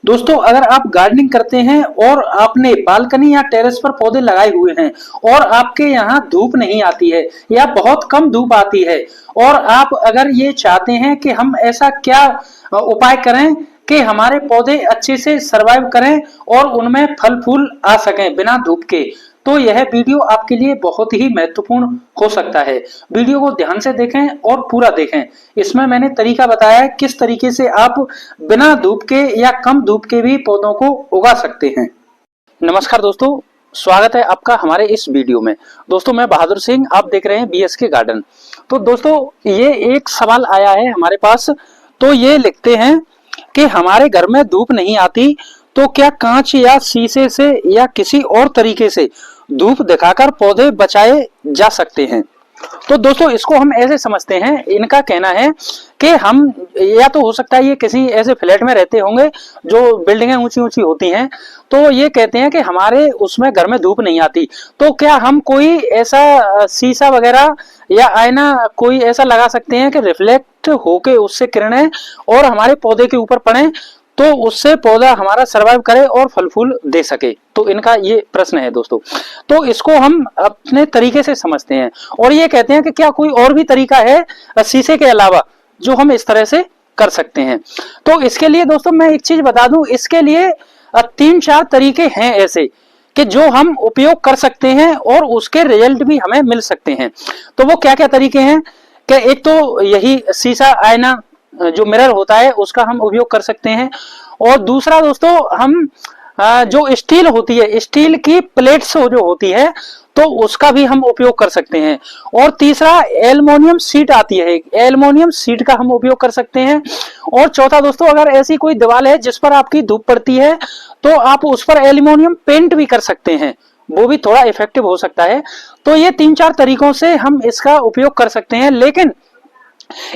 दोस्तों, अगर आप गार्डनिंग करते हैं और आपने बालकनी या टेरेस पर पौधे लगाए हुए हैं और आपके यहाँ धूप नहीं आती है या बहुत कम धूप आती है, और आप अगर ये चाहते हैं कि हम ऐसा क्या उपाय करें कि हमारे पौधे अच्छे से सरवाइव करें और उनमें फल फूल आ सकें बिना धूप के, तो यह वीडियो आपके लिए बहुत ही महत्वपूर्ण हो सकता है। वीडियो को ध्यान से देखें और पूरा देखें। इसमें मैंने तरीका बताया है किस तरीके से आप बिना धूप के या कम धूप के भी पौधों को उगा सकते हैं। नमस्कार दोस्तों, स्वागत है आपका हमारे इस वीडियो में। दोस्तों, मैं बहादुर सिंह, आप देख रहे हैं बीएसके गार्डन। तो दोस्तों, ये एक सवाल आया है हमारे पास। तो ये लिखते हैं कि हमारे घर में धूप नहीं आती, तो क्या कांच या शीशे से या किसी और तरीके से धूप दिखाकर पौधे बचाए जा सकते हैं। तो दोस्तों, इसको हम ऐसे समझते हैं, इनका कहना है कि हम, या तो हो सकता है ये किसी ऐसे फ्लैट में रहते होंगे जो बिल्डिंगें ऊंची ऊंची होती हैं, तो ये कहते हैं कि हमारे उसमें घर में धूप नहीं आती, तो क्या हम कोई ऐसा शीशा वगैरह या आईना कोई ऐसा लगा सकते हैं कि रिफ्लेक्ट होके उससे किरणें और हमारे पौधे के ऊपर पड़े, तो उससे पौधा हमारा सरवाइव करे और फल फूल दे सके। तो इनका ये प्रश्न है दोस्तों। तो इसको हम अपने तरीके से समझते हैं और ये कहते हैं कि क्या कोई और भी तरीका है शीशे के अलावा जो हम इस तरह से कर सकते हैं। तो इसके लिए दोस्तों मैं एक चीज बता दूं, इसके लिए 3-4 तरीके हैं ऐसे कि जो हम उपयोग कर सकते हैं और उसके रिजल्ट भी हमें मिल सकते हैं। तो वो क्या क्या तरीके हैं कि एक तो यही शीशा, आईना जो मिरर होता है उसका हम उपयोग कर सकते हैं, और दूसरा दोस्तों हम जो स्टील होती है, स्टील की प्लेट्स जो होती है, तो उसका भी हम उपयोग कर सकते हैं, और तीसरा एल्युमिनियम शीट आती है, एल्युमिनियम शीट का हम उपयोग कर सकते हैं, और चौथा दोस्तों अगर ऐसी कोई दीवार है जिस पर आपकी धूप पड़ती है तो आप उस पर एल्युमिनियम पेंट भी कर सकते हैं, वो भी थोड़ा इफेक्टिव हो सकता है। तो ये 3-4 तरीकों से हम इसका उपयोग कर सकते हैं, लेकिन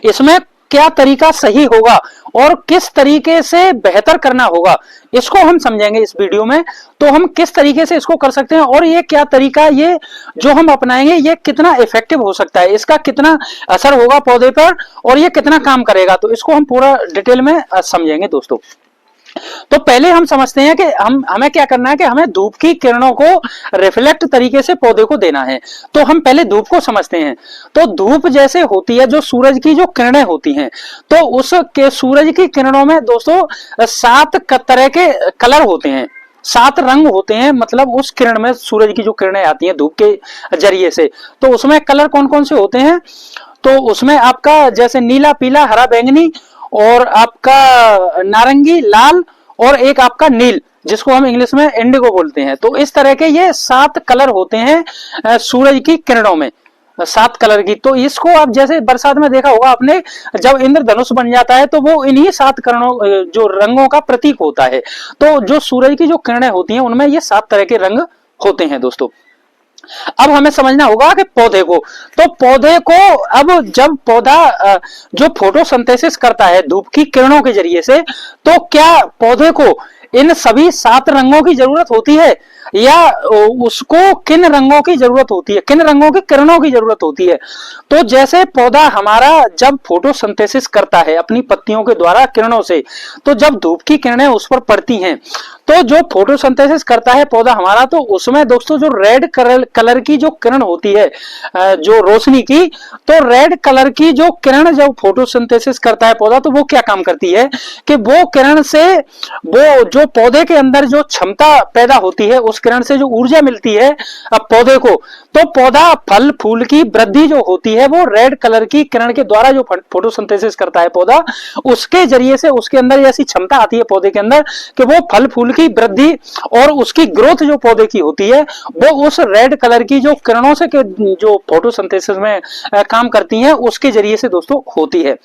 इसमें क्या तरीका सही होगा और किस तरीके से बेहतर करना होगा इसको हम समझेंगे इस वीडियो में। तो हम किस तरीके से इसको कर सकते हैं और ये क्या तरीका, ये जो हम अपनाएंगे ये कितना इफेक्टिव हो सकता है, इसका कितना असर होगा पौधे पर और ये कितना काम करेगा, तो इसको हम पूरा डिटेल में समझेंगे दोस्तों। तो पहले हम समझते हैं कि हमें क्या करना है कि हमें धूप की किरणों को रिफ्लेक्ट तरीके से पौधे को देना है। तो हम पहले धूप को समझते हैं। तो धूप जैसे होती है, जो सूरज की जो किरणें होती हैं, तो उस के सूरज की किरणों में दोस्तों 7 तरह के कलर होते हैं, 7 रंग होते हैं। मतलब उस किरण में, सूरज की जो किरणें आती हैं धूप के जरिए से, तो उसमें कलर कौन कौन से होते हैं। तो उसमें आपका जैसे नीला, पीला, हरा, बैंगनी, और आपका नारंगी, लाल, और एक आपका नील, जिसको हम इंग्लिश में इंडिगो बोलते हैं। तो इस तरह के ये 7 कलर होते हैं सूरज की किरणों में, 7 कलर की। तो इसको आप जैसे बरसात में देखा होगा आपने, जब इंद्रधनुष बन जाता है तो वो इन्हीं 7 किरणों, जो रंगों का प्रतीक होता है। तो जो सूरज की जो किरणें होती हैं उनमें ये 7 तरह के रंग होते हैं दोस्तों। अब हमें समझना होगा कि पौधे को, तो पौधे को अब जब पौधा जो फोटोसिंथेसिस करता है धूप की किरणों के जरिए से, तो क्या पौधे को इन सभी 7 रंगों की जरूरत होती है या उसको किन रंगों की जरूरत होती है, किन रंगों की किरणों की जरूरत होती है। तो जैसे पौधा हमारा जब फोटोसिंथेसिस करता है अपनी पत्तियों के द्वारा किरणों से, तो जब धूप की किरणें उस पर पड़ती हैं, तो जो फोटोसिंथेसिस करता है पौधा हमारा, तो उसमें दोस्तों जो रेड कलर की जो किरण होती है, जो रोशनी की, तो रेड कलर की जो किरण जब फोटोसिंथेसिस करता है पौधा, तो वो क्या काम करती है कि वो किरण से वो जो पौधे के अंदर जो क्षमता पैदा होती है, उस किरण से जो ऊर्जा मिलती है अब पौधे को, तो पौधा फल फूल की वृद्धि जो होती है वो रेड कलर की किरण के द्वारा जो फोटोसिंथेसिस करता है पौधा, उसके जरिए से उसके अंदर ऐसी क्षमता आती है पौधे के अंदर कि वो फल फूल की वृद्धि और उसकी ग्रोथ जो पौधे की होती है वो उस रेड कलर की जो किरणों से जो फोटोसिंथेसिस में काम करती हैं उसके जरिए से दोस्तों होती है।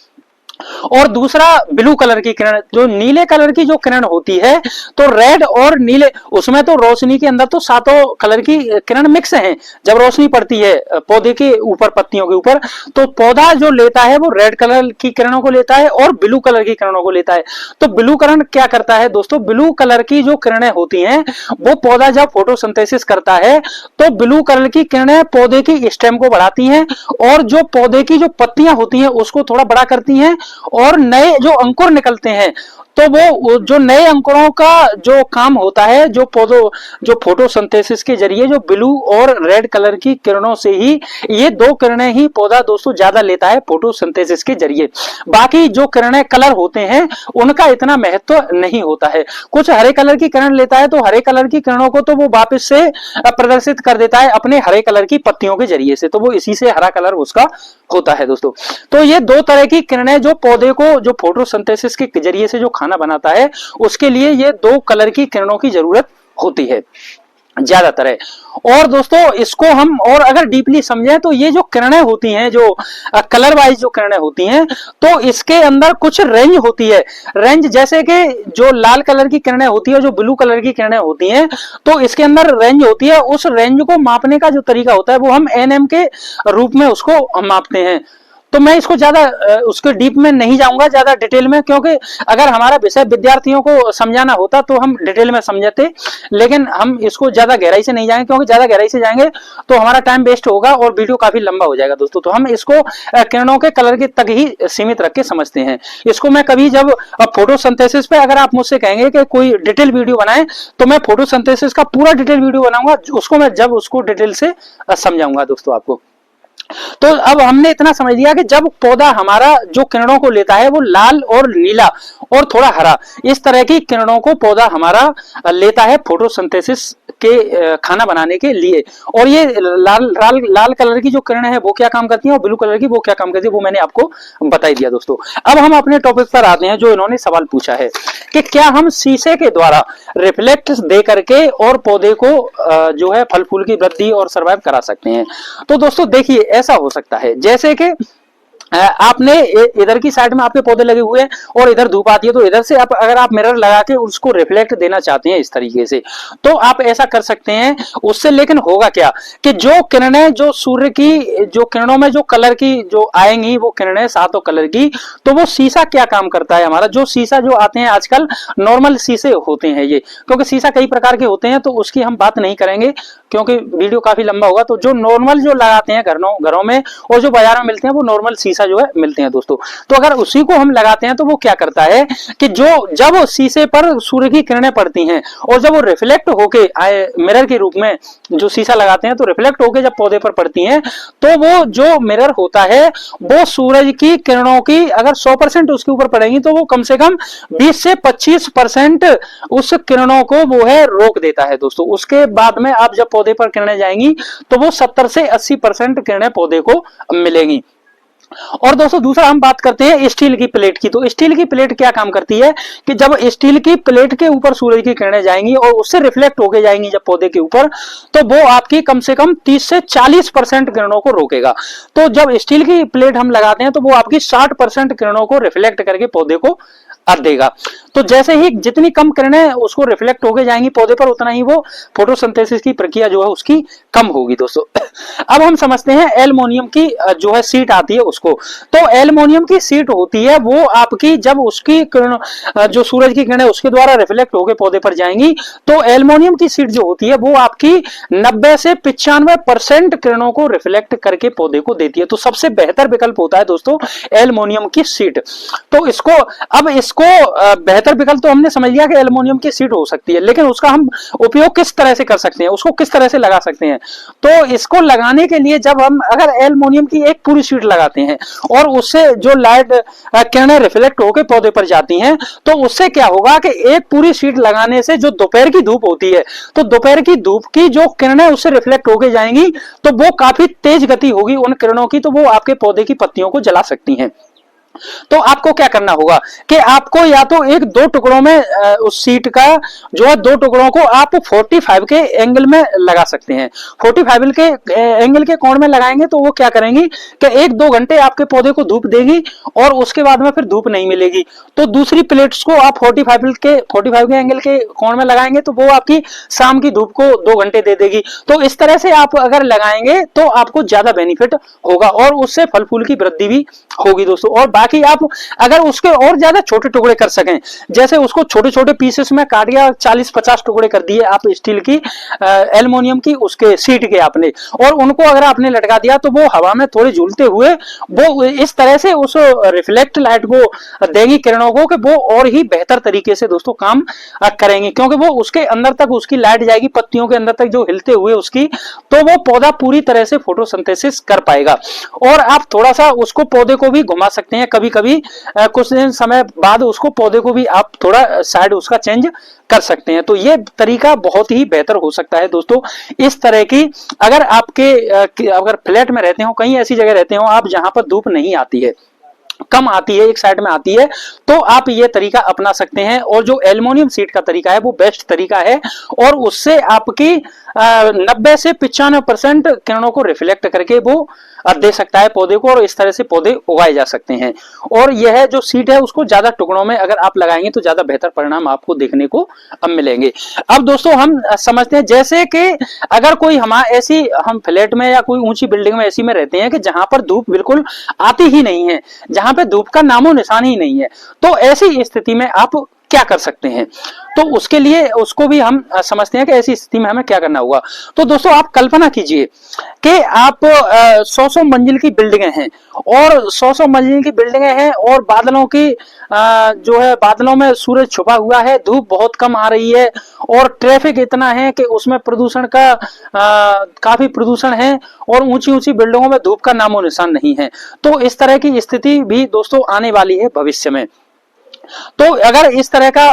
और दूसरा ब्लू कलर की किरण, जो नीले कलर की जो किरण होती है, तो रेड और नीले, उसमें तो रोशनी के अंदर तो 7 कलर की किरण मिक्स हैं। जब रोशनी पड़ती है पौधे के ऊपर, पत्तियों के ऊपर, तो पौधा जो लेता है वो रेड कलर की किरणों को लेता है और ब्लू कलर की किरणों को लेता है। तो ब्लू किरण क्या करता है दोस्तों, ब्लू कलर की जो किरणें होती हैं वो पौधा जब फोटोसिंथेसिस करता है तो ब्लू कलर की किरणें पौधे की स्टेम को बढ़ाती हैं और जो पौधे की जो पत्तियां होती हैं उसको थोड़ा बड़ा करती हैं और नए जो अंकुर निकलते हैं तो वो जो नए अंकुरों का जो काम होता है, जो पौधों जो फोटोसिंथेसिस के जरिए जो ब्लू और रेड कलर की किरणों से ही, ये दो किरणें ही पौधा दोस्तों ज्यादा लेता है फोटोसिंथेसिस के जरिए। बाकी जो किरणें कलर होते हैं उनका इतना महत्व नहीं होता है। कुछ हरे कलर की किरण लेता है तो हरे कलर की किरणों को तो वो वापस से प्रदर्शित कर देता है अपने हरे कलर की पत्तियों के जरिए से, तो वो इसी से हरा कलर उसका होता है दोस्तों। तो ये दो तरह की किरणें जो पौधे को जो फोटोसिंथेसिस के जरिए से जो खाना बनाता है उसके लिए ये दो कलर की किरणों की जरूरत होती है ज्यादातर है। और दोस्तों इसको हम और अगर डीपली समझें तो ये जो किरणें होती हैं, जो कलर वाइज जो किरणें होती हैं, तो इसके अंदर कुछ रेंज होती है। रेंज जैसे कि जो लाल कलर की किरणें होती है, जो ब्लू कलर की किरणें होती हैं, तो इसके अंदर रेंज होती है। उस रेंज को मापने का जो तरीका होता है वो हम एनएम के रूप में उसको मापते हैं। तो मैं इसको ज्यादा उसके डीप में नहीं जाऊंगा, ज्यादा डिटेल में, क्योंकि अगर हमारा विषय विद्यार्थियों को समझाना होता तो हम डिटेल में समझाते, लेकिन हम इसको ज्यादा गहराई से नहीं जाएंगे, क्योंकि ज्यादा गहराई से जाएंगे तो हमारा टाइम वेस्ट होगा और वीडियो काफी लंबा हो जाएगा दोस्तों। तो हम इसको किरणों के कलर के तक ही सीमित रख के समझते हैं इसको। मैं कभी जब फोटोसिंथेसिस पे अगर आप मुझसे कहेंगे कि कोई डिटेल वीडियो बनाए तो मैं फोटोसिंथेसिस का पूरा डिटेल वीडियो बनाऊंगा, उसको मैं जब उसको डिटेल से समझाऊंगा दोस्तों आपको। तो अब हमने इतना समझ लिया कि जब पौधा हमारा जो किरणों को लेता है वो लाल और नीला और थोड़ा हरा, इस तरह की किरणों को पौधा हमारा लेता है फोटोसिंथेसिस के खाना बनाने के लिए। और ये लाल कलर की जो किरणें हैं वो क्या काम करती हैं और ब्लू कलर की वो क्या काम करती है वो मैंने आपको बता दिया दोस्तों। अब हम अपने टॉपिक पर आते हैं जो इन्होंने सवाल पूछा है कि क्या हम शीशे के द्वारा रिफ्लेक्ट दे करके और पौधे को जो है फल फूल की वृद्धि और सर्वाइव करा सकते हैं। तो दोस्तों देखिए ऐसा हो सकता है जैसे कि आपने इधर की साइड में आपके पौधे लगे हुए हैं और इधर धूप आती है, तो इधर से आप अगर आप मिरर लगा के उसको रिफ्लेक्ट देना चाहते हैं इस तरीके से तो आप ऐसा कर सकते हैं उससे। लेकिन होगा क्या कि जो किरणें जो सूर्य की जो किरणों में जो कलर की जो आएंगी वो किरणें सातों कलर की, तो वो शीशा क्या काम करता है हमारा, जो शीशा जो आते हैं आजकल नॉर्मल शीशे होते हैं ये, क्योंकि शीशा कई प्रकार के होते हैं तो उसकी हम बात नहीं करेंगे क्योंकि वीडियो काफी लंबा होगा। तो जो नॉर्मल जो लगाते हैं घरों में और जो बाजार में मिलते हैं वो नॉर्मल शीशा जो है मिलते हैं दोस्तों। तो अगर उसी को हम लगाते हैं तो वो क्या करता है कि जो जब शीशे पर सूर्य की किरणें पड़ती हैं और जब वो रिफ्लेक्ट होके आए मिरर के रूप में जो शीशा लगाते हैं तो रिफ्लेक्ट होके जब पौधे पर पड़ती हैं तो वो जो मिरर होता है वो सूरज की किरणों की अगर 100% उसके ऊपर पड़ेंगी तो वो कम से कम 20 से 25% उस किरणों को वो है रोक देता है दोस्तों। उसके बाद में आप जब पौधे पर किरणें जाएंगी तो वो 70 से 80% किरणें पौधे को मिलेंगी। और दोस्तों दूसरा हम बात करते हैं स्टील की प्लेट की। तो स्टील की प्लेट क्या काम करती है कि जब स्टील की प्लेट के ऊपर सूरज की किरणें जाएंगी और उससे रिफ्लेक्ट होके जाएंगी जब पौधे के ऊपर तो वो आपकी कम से कम 30 से 40% किरणों को रोकेगा। तो जब स्टील की प्लेट हम लगाते हैं तो वो आपकी 60% किरणों को रिफ्लेक्ट करके पौधे को देगा। तो जैसे ही जितनी कम किरणें उसको रिफ्लेक्ट होके जाएंगी पौधे पर उतना ही वो फोटोसिंथेसिस की प्रक्रिया जो है उसकी कम होगी दोस्तों। अब हम समझते हैं एल्युमिनियम की जो है शीट आती है उसको। तो एल्युमिनियम की शीट होती है वो आपकी जब उसकी किरण जो सूरज की किरणें उसके द्वारा रिफ्लेक्ट होकर पौधे पर जाएंगी तो एल्युमिनियम की शीट जो होती है वो आपकी 90 से 95% किरणों को रिफ्लेक्ट करके पौधे को देती है। तो सबसे बेहतर विकल्प होता है दोस्तों एल्युमिनियम की शीट। तो इसको अब इसको बेहतर विकल्प तो हमने समझ लिया कि एल्युमिनियम की शीट हो सकती है, लेकिन उसका हम उपयोग किस तरह से कर सकते हैं, उसको किस तरह से लगा सकते हैं। तो इसको लगाने के लिए जब हम अगर एल्युमिनियम की एक पूरी शीट लगाते हैं और उससे जो लाइट किरणें रिफ्लेक्ट होकर पौधे पर जाती हैं तो उससे क्या होगा कि एक पूरी शीट लगाने से जो दोपहर की धूप होती है तो दोपहर की धूप की जो किरणें उससे रिफ्लेक्ट होकर जाएंगी तो वो काफी तेज गति होगी उन किरणों की, तो वो आपके पौधे की पत्तियों को जला सकती हैं। तो आपको क्या करना होगा कि आपको या तो एक दो टुकड़ों में उस सीट का जो है दो टुकड़ों को आप 45 के एंगल में लगा सकते हैं। 45 के एंगल के कोण में लगाएंगे तो वो क्या करेंगी कि 1-2 घंटे आपके पौधे को धूप देगी और उसके बाद में फिर धूप नहीं मिलेगी। तो दूसरी प्लेट्स को आप 45 के एंगल के कोण में लगाएंगे तो वो आपकी शाम की धूप को 2 घंटे दे देगी। तो इस तरह से आप अगर लगाएंगे तो आपको ज्यादा बेनिफिट होगा और उससे फल फूल की वृद्धि भी होगी दोस्तों। और ताकि आप अगर उसके और ज्यादा छोटे टुकड़े कर सकें, जैसे उसको छोटे छोटे पीसेस में काट दिया, 40-50 टुकड़े कर दिए आप स्टील की एल्युमिनियम की उसके सीट के आपने, और उनको अगर आपने लटका दिया तो वो हवा में थोड़े झूलते हुए वो इस तरह से उस रिफ्लेक्ट लाइट को देगी किरणों को कि वो और ही बेहतर तरीके से दोस्तों काम करेंगे, क्योंकि वो उसके अंदर तक उसकी लाइट जाएगी पत्तियों के अंदर तक जो हिलते हुए उसकी, तो वो पौधा पूरी तरह से फोटोसिंथेसिस कर पाएगा। और आप थोड़ा सा उसको पौधे को भी घुमा सकते हैं, कभी कभी कुछ दिन समय बाद उसको पौधे को भी आप थोड़ा साइड उसका चेंज कर सकते हैं। तो ये तरीका बहुत ही बेहतर हो सकता है दोस्तों। इस तरह की अगर आपके अगर फ्लैट में रहते हो, कहीं ऐसी जगह रहते हो आप जहां पर धूप नहीं आती है, कम आती है, एक साइड में आती है, तो आप ये तरीका अपना सकते हैं। और जो एल्युमिनियम सीट का तरीका है वो बेस्ट तरीका है, और उससे आपकी 90 से 95% किरणों को रिफ्लेक्ट करके वो दे सकता है पौधे को, और इस तरह से पौधे उगाए जा सकते हैं। और यह जो सीट है उसको ज्यादा टुकड़ों में अगर आप लगाएंगे तो ज्यादा बेहतर परिणाम आपको देखने को अब मिलेंगे। अब दोस्तों हम समझते हैं, जैसे कि अगर कोई ऐसी हम फ्लैट में या कोई ऊंची बिल्डिंग में ऐसी में रहते हैं कि जहां पर धूप बिल्कुल आती ही नहीं है, जहां पे धूप का नामो निशान ही नहीं है, तो ऐसी स्थिति में आप क्या कर सकते हैं। तो उसके लिए उसको भी हम समझते हैं कि ऐसी स्थिति में हमें क्या करना होगा। तो दोस्तों आप कल्पना कीजिए कि आप 100 मंजिल की बिल्डिंगें हैं, और 100 मंजिल की बिल्डिंगें हैं, और बादलों की जो है बादलों में सूरज छुपा हुआ है, धूप बहुत कम आ रही है, और ट्रैफिक इतना है कि उसमें प्रदूषण का काफी प्रदूषण है, और ऊंची ऊंची बिल्डिंगों में धूप का नामो निशान नहीं है। तो इस तरह की स्थिति भी दोस्तों आने वाली है भविष्य में। तो अगर इस तरह का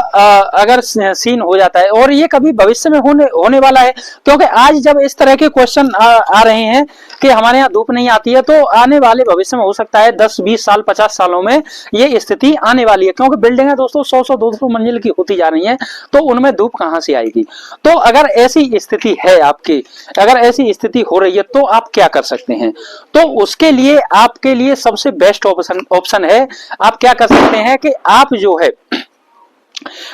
अगर सीन हो जाता है, और ये कभी भविष्य में होने वाला है, क्योंकि आज जब इस तरह के क्वेश्चन आ रहे हैं कि हमारे यहाँ धूप नहीं आती है, तो आने वाले भविष्य में हो सकता है 10-20 साल 50 सालों में ये स्थिति आने वाली है, क्योंकि बिल्डिंगें दोस्तों 100-200 मंजिल की होती जा रही हैं, तो उनमें धूप कहां से आएगी। तो अगर ऐसी स्थिति है आपकी, अगर ऐसी स्थिति हो रही है, तो आप क्या कर सकते हैं। तो उसके लिए आपके लिए सबसे बेस्ट ऑप्शन है, आप क्या कर सकते हैं कि आप जो है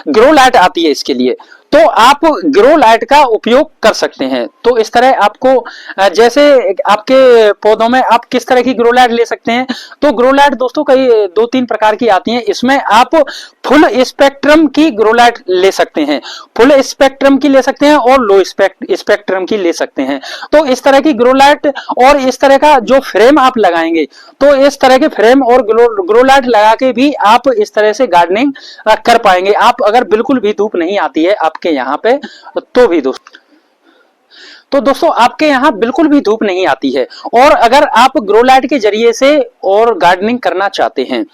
ग्रो लाइट आती है इसके लिए, तो आप ग्रो लाइट का उपयोग कर सकते हैं। तो इस तरह आपको जैसे आपके पौधों में आप किस तरह की ग्रो लाइट ले सकते हैं, तो ग्रो लाइट दोस्तों कई 2-3 प्रकार की आती हैं। इसमें आप फुल स्पेक्ट्रम की ग्रो लाइट ले सकते हैं, फुल स्पेक्ट्रम की ले सकते हैं, और लो स्पेक्ट्रम की ले सकते हैं। तो इस तरह की ग्रो लाइट, और इस तरह का जो फ्रेम आप लगाएंगे, तो इस तरह के फ्रेम और ग्रो लाइट लगा के भी आप इस तरह से गार्डनिंग कर पाएंगे। आप अगर बिल्कुल भी धूप नहीं आती है आपके यहाँ पे, तो भी दोस्तों आपके यहाँ बिल्कुल भी धूप नहीं आती है, और अगर आप ग्रो लाइट के जरिए से और गार्डनिंग करना चाहते हैं,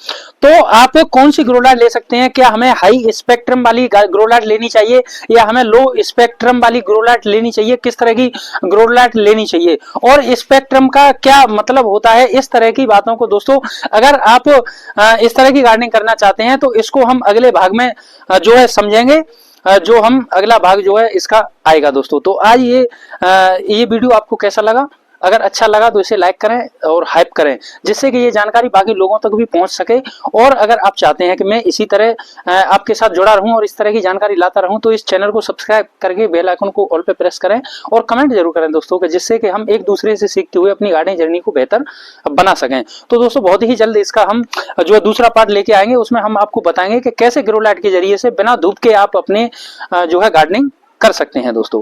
तो आप कौन सी ग्रो लाइट ले सकते हैं। क्या हमें हाई स्पेक्ट्रम वाली ग्रो लाइट लेनी चाहिए, या हमें लो स्पेक्ट्रम वाली ग्रो लाइट लेनी चाहिए, किस तरह की ग्रो लाइट लेनी चाहिए, और स्पेक्ट्रम का क्या मतलब होता है। इस तरह की बातों को दोस्तों अगर आप इस तरह की गार्डनिंग करना चाहते हैं, तो इसको हम अगले भाग में जो है समझेंगे, जो हम अगला भाग जो है इसका आएगा दोस्तों। तो आज ये वीडियो आपको कैसा लगा, अगर अच्छा लगा तो इसे लाइक करें और हाइप करें, जिससे कि ये जानकारी बाकी लोगों तक भी पहुंच सके। और अगर आप चाहते हैं कि मैं इसी तरह आपके साथ जुड़ा रहूं और इस तरह की जानकारी लाता रहूं, तो इस चैनल को सब्सक्राइब करके बेल आइकन को ऑल पे प्रेस करें, और कमेंट जरूर करें दोस्तों के, जिससे कि हम एक दूसरे से सीखते हुए अपनी गार्डनिंग जर्नी को बेहतर बना सकें। तो दोस्तों बहुत ही जल्द इसका हम जो दूसरा पार्ट लेके आएंगे, उसमें हम आपको बताएंगे कि कैसे ग्रो लाइट के जरिए से बिना धूप के आप अपने जो है गार्डनिंग कर सकते हैं दोस्तों।